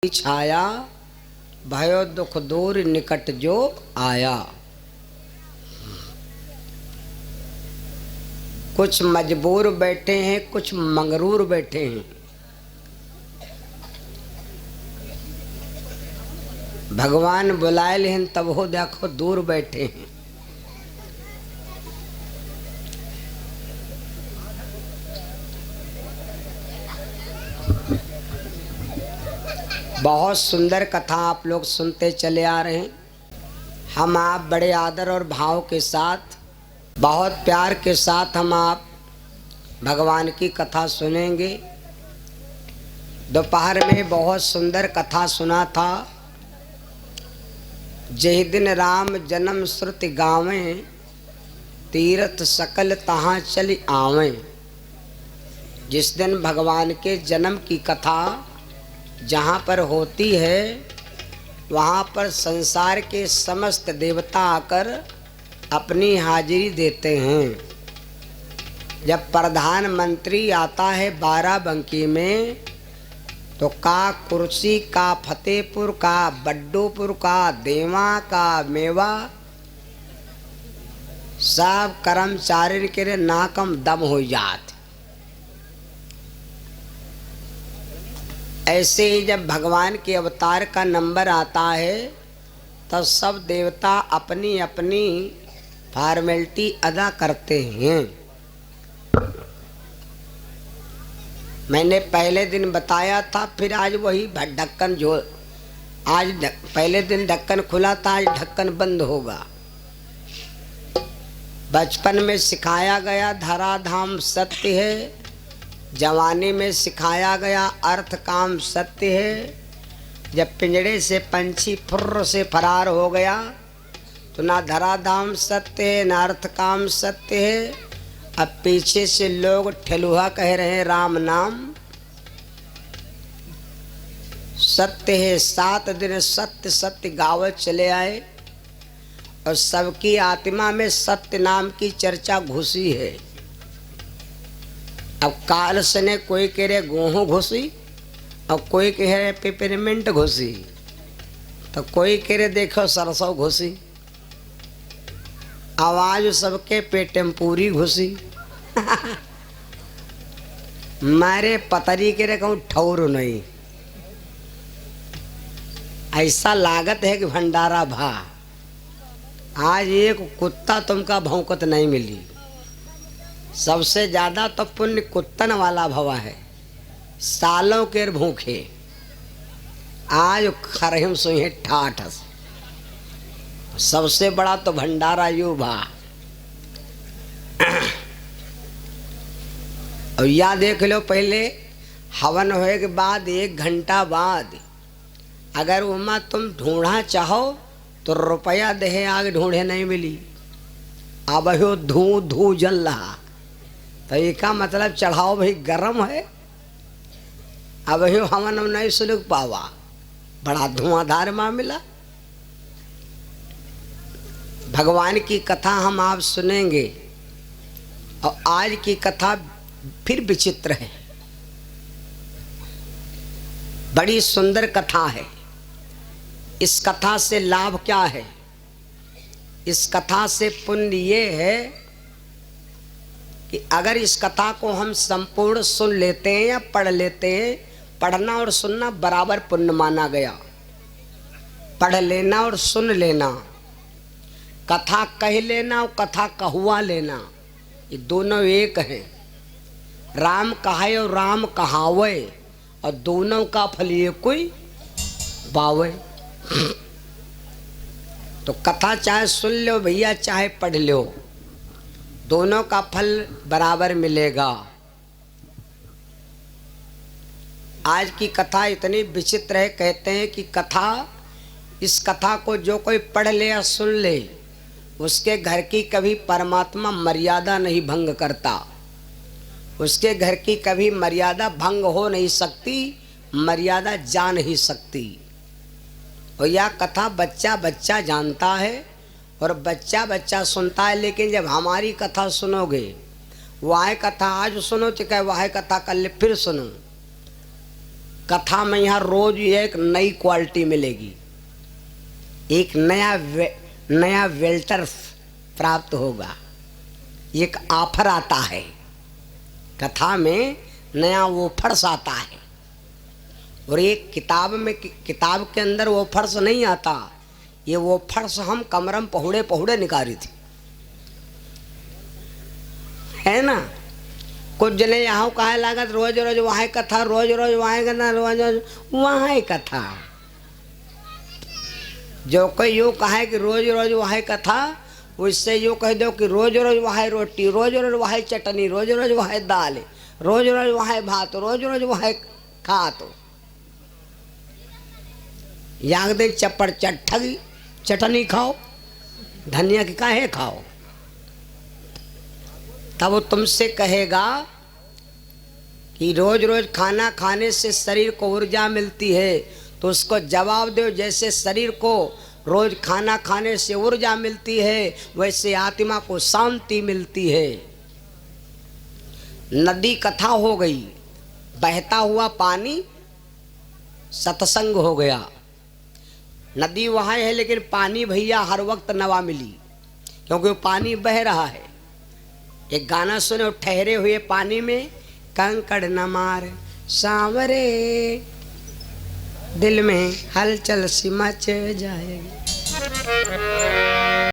छाया भयो दुख दूर निकट जो आया। कुछ मजबूर बैठे हैं, कुछ मंगरूर बैठे हैं। भगवान बुलाए लेकिन तब हो देखो दूर बैठे हैं। बहुत सुंदर कथा आप लोग सुनते चले आ रहे हैं। हम आप बड़े आदर और भाव के साथ, बहुत प्यार के साथ हम आप भगवान की कथा सुनेंगे। दोपहर में बहुत सुंदर कथा सुना था। जहि दिन राम जन्म श्रुति गावें, तीर्थ सकल तहाँ चली आवें। जिस दिन भगवान के जन्म की कथा जहाँ पर होती है, वहाँ पर संसार के समस्त देवता आकर अपनी हाजिरी देते हैं। जब प्रधानमंत्री आता है बाराबंकी में, तो का कुर्सी, का फतेहपुर, का बड्डोपुर, का देवा, का मेवा, सब कर्मचारी के नाकम दम हो जाते। ऐसे ही जब भगवान के अवतार का नंबर आता है, तो सब देवता अपनी अपनी फॉर्मेलिटी अदा करते हैं। मैंने पहले दिन बताया था, फिर आज वही ढक्कन जो आज पहले दिन ढक्कन खुला था, आज ढक्कन बंद होगा। बचपन में सिखाया गया धराधाम सत्य है, जवानी में सिखाया गया अर्थ काम सत्य है। जब पिंजड़े से पंछी फुर्र से फरार हो गया, तो ना धराधाम सत्य है ना अर्थ काम सत्य है। अब पीछे से लोग ठेलुहा कह रहे हैं राम नाम सत्य है। 7 दिन सत्य सत्य गावत चले आए, और सबकी आत्मा में सत्य नाम की चर्चा घुसी है। अब काल से ने कोई कह रहे गेहूँ घुसी, और कोई कह रहे पेपरमेंट घुसी, तो कोई कह रहे देखो सरसों घुसी। आवाज सबके पेट में पूरी घुसी। मारे पतरी के रे कहूँ ठौर नहीं। ऐसा लागत है कि भंडारा भा। आज एक कुत्ता तुमका भौंकत नहीं मिली। सबसे ज्यादा तो पुण्य कुत्तन वाला भवा है, सालों के भूखे आज खरहिम सुहे ठाठ। सबसे बड़ा तो भंडारा यू भा। और या देख लो, पहले हवन होए के बाद 1 घंटा बाद अगर उमा तुम ढूंढा चाहो तो रुपया दे, आगे ढूंढे नहीं मिली। अब हो धू धू जल रहा, तो इसका मतलब चढ़ाओ भाई गरम है। अब ही हवन नहीं सुलग पावा, बड़ा धुआंधार मामला। भगवान की कथा हम आप सुनेंगे, और आज की कथा फिर विचित्र है। बड़ी सुंदर कथा है। इस कथा से लाभ क्या है? इस कथा से पुण्य ये है कि अगर इस कथा को हम संपूर्ण सुन लेते हैं या पढ़ लेते हैं, पढ़ना और सुनना बराबर पुण्य माना गया। पढ़ लेना और सुन लेना, कथा कह लेना और कथा कहुआ लेना, ये दोनों एक हैं। राम कहाए और राम कहावे, और दोनों का फल ये कोई बावे। तो कथा चाहे सुन लो भैया, चाहे पढ़ लो, दोनों का फल बराबर मिलेगा। आज की कथा इतनी विचित्र है, कहते हैं कि कथा, इस कथा को जो कोई पढ़ ले या सुन ले, उसके घर की कभी परमात्मा मर्यादा नहीं भंग करता। उसके घर की कभी मर्यादा भंग हो नहीं सकती, मर्यादा जा नहीं सकती। और यह कथा बच्चा बच्चा जानता है और बच्चा बच्चा सुनता है। लेकिन जब हमारी कथा सुनोगे, वह कथा आज सुनो तो क्या वह कथा कल फिर सुनो, कथा में यहाँ रोज एक नई क्वालिटी मिलेगी, एक नया वेल्टर प्राप्त होगा, एक ऑफर आता है कथा में, नया ऑफर्स आता है। और एक किताब के अंदर ऑफर्स नहीं आता, ये ऑफर्स हम कमरम पहुड़े पहुड़े निकाली थी, है ना। कुछ जने यहाँ कहे लागत रोज रोज वहाँ कथा, रोज रोज वहाँ करना, रोज रोज वहाँ कथा। जो कोई यूँ कहे कि रोज रोज वहाँ कथा, उससे यूँ कह दो कि रोज रोज वहाँ रोटी, रोज रोज वहाँ चटनी, रोज रोज वहाँ दाल, रोज रोज वहाँ भात, रोज रोज वहाँ खा। तो याग दे चप्पड़ चट्ठगी चटनी खाओ, धनिया की काहे खाओ। तब वो तुमसे कहेगा कि रोज रोज खाना खाने से शरीर को ऊर्जा मिलती है, तो उसको जवाब दो जैसे शरीर को रोज खाना खाने से ऊर्जा मिलती है, वैसे आत्मा को शांति मिलती है। नदी कथा हो गई, बहता हुआ पानी सत्संग हो गया। नदी वहाँ है लेकिन पानी भैया हर वक्त नवा मिली, क्योंकि वो पानी बह रहा है। एक गाना सुने, ठहरे हुए पानी में कंकड़ न मार सांवरे, दिल में हलचल सी मच जाएगी।